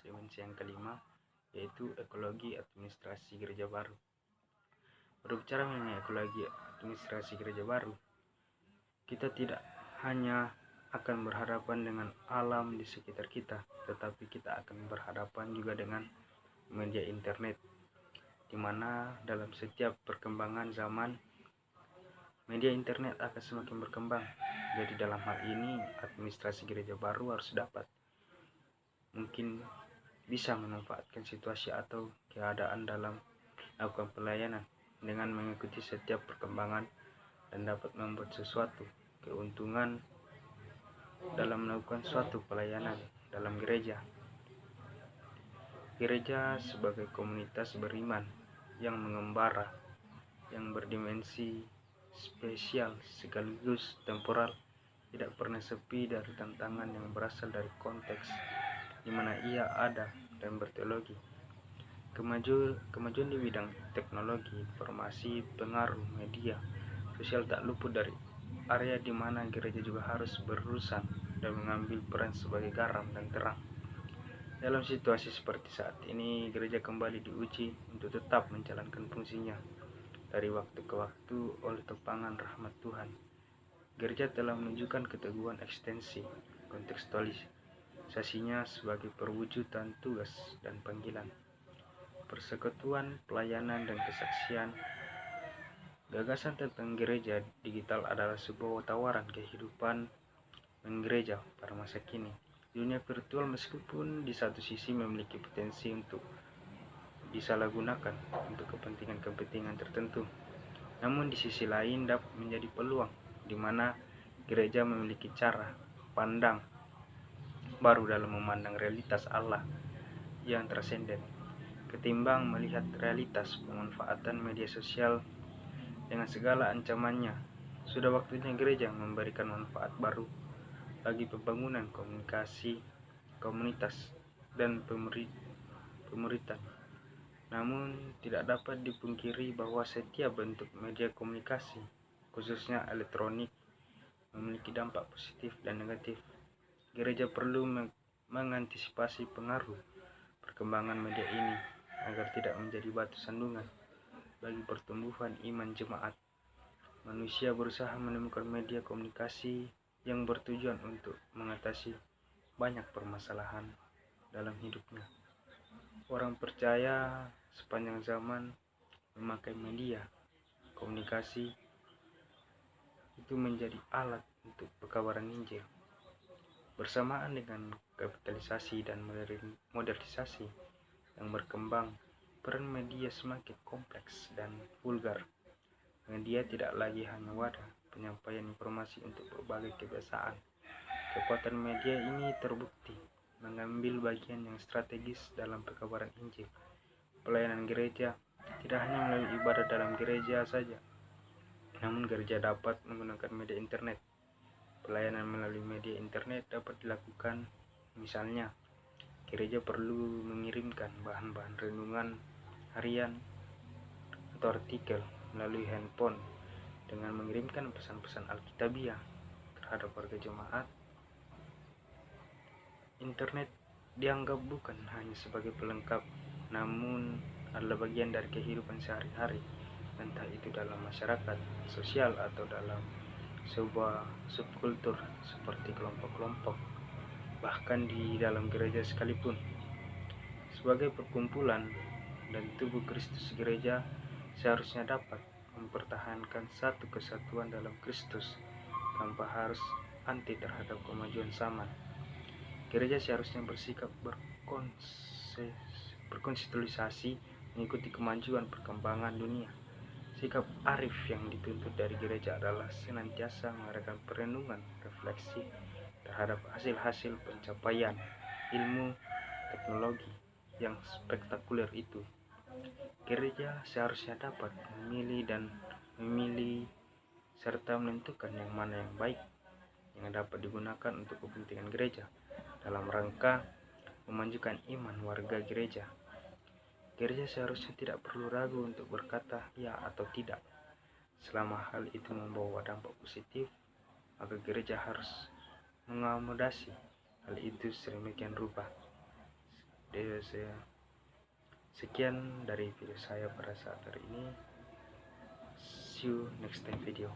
dimensi yang kelima, yaitu ekologi administrasi gereja baru. Berbicara mengenai ekologi administrasi gereja baru, kita tidak hanya akan berhadapan dengan alam di sekitar kita, tetapi kita akan berhadapan juga dengan media internet, di mana dalam setiap perkembangan zaman, media internet akan semakin berkembang. Jadi dalam hal ini, administrasi gereja baru harus dapat mungkin bisa memanfaatkan situasi atau keadaan dalam melakukan pelayanan dengan mengikuti setiap perkembangan dan dapat membuat sesuatu keuntungan dalam melakukan suatu pelayanan dalam gereja. Gereja sebagai komunitas beriman yang mengembara, yang berdimensi spesial sekaligus temporal, tidak pernah sepi dari tantangan yang berasal dari konteks di mana ia ada dan berteologi. Kemajuan di bidang teknologi, informasi, pengaruh media sosial tak luput dari area di mana gereja juga harus berurusan dan mengambil peran sebagai garam dan terang. Dalam situasi seperti saat ini, gereja kembali diuji untuk tetap menjalankan fungsinya. Dari waktu ke waktu oleh topangan rahmat Tuhan, gereja telah menunjukkan keteguhan ekstensi kontekstualisasinya sebagai perwujudan tugas dan panggilan, persekutuan, pelayanan, dan kesaksian. Gagasan tentang gereja digital adalah sebuah tawaran kehidupan menggereja pada masa kini. Dunia virtual meskipun di satu sisi memiliki potensi untuk disalahgunakan untuk kepentingan tertentu, namun di sisi lain dapat menjadi peluang di mana gereja memiliki cara pandang baru dalam memandang realitas Allah yang transenden, ketimbang melihat realitas pemanfaatan media sosial dengan segala ancamannya. Sudah waktunya gereja memberikan manfaat baru bagi pembangunan komunikasi, komunitas, dan pemuritan. Namun tidak dapat dipungkiri bahwa setiap bentuk media komunikasi, khususnya elektronik, memiliki dampak positif dan negatif. Gereja perlu mengantisipasi pengaruh perkembangan media ini agar tidak menjadi batu sandungan bagi pertumbuhan iman jemaat. Manusia berusaha menemukan media komunikasi yang bertujuan untuk mengatasi banyak permasalahan dalam hidupnya. Orang percaya sepanjang zaman memakai media komunikasi itu menjadi alat untuk pekabaran Injil. Bersamaan dengan kapitalisasi dan modernisasi yang berkembang, peran media semakin kompleks dan vulgar. Media tidak lagi hanya wadah penyampaian informasi untuk berbagai kebiasaan. Kekuatan media ini terbukti mengambil bagian yang strategis dalam pekabaran Injil. Pelayanan gereja tidak hanya melalui ibadah dalam gereja saja, namun gereja dapat menggunakan media internet. Pelayanan melalui media internet dapat dilakukan, misalnya gereja perlu mengirimkan bahan-bahan renungan harian atau artikel melalui handphone dengan mengirimkan pesan-pesan Alkitabiah terhadap warga jemaat. Internet dianggap bukan hanya sebagai pelengkap, namun adalah bagian dari kehidupan sehari-hari, entah itu dalam masyarakat sosial atau dalam sebuah subkultur seperti kelompok-kelompok, bahkan di dalam gereja sekalipun. Sebagai perkumpulan dan tubuh Kristus, gereja seharusnya dapat mempertahankan satu kesatuan dalam Kristus tanpa harus anti terhadap kemajuan zaman. Gereja seharusnya bersikap berkonstitualisasi mengikuti kemajuan perkembangan dunia. Sikap arif yang dituntut dari gereja adalah senantiasa mengadakan perenungan refleksi terhadap hasil-hasil pencapaian ilmu teknologi yang spektakuler itu. Gereja seharusnya dapat memilih serta menentukan yang mana yang baik yang dapat digunakan untuk kepentingan gereja dalam rangka memajukan iman warga gereja. Gereja seharusnya tidak perlu ragu untuk berkata ya atau tidak. Selama hal itu membawa dampak positif, maka gereja harus mengakomodasi hal itu sedemikian rupa. Sekian dari video saya pada saat hari ini. See you next time video.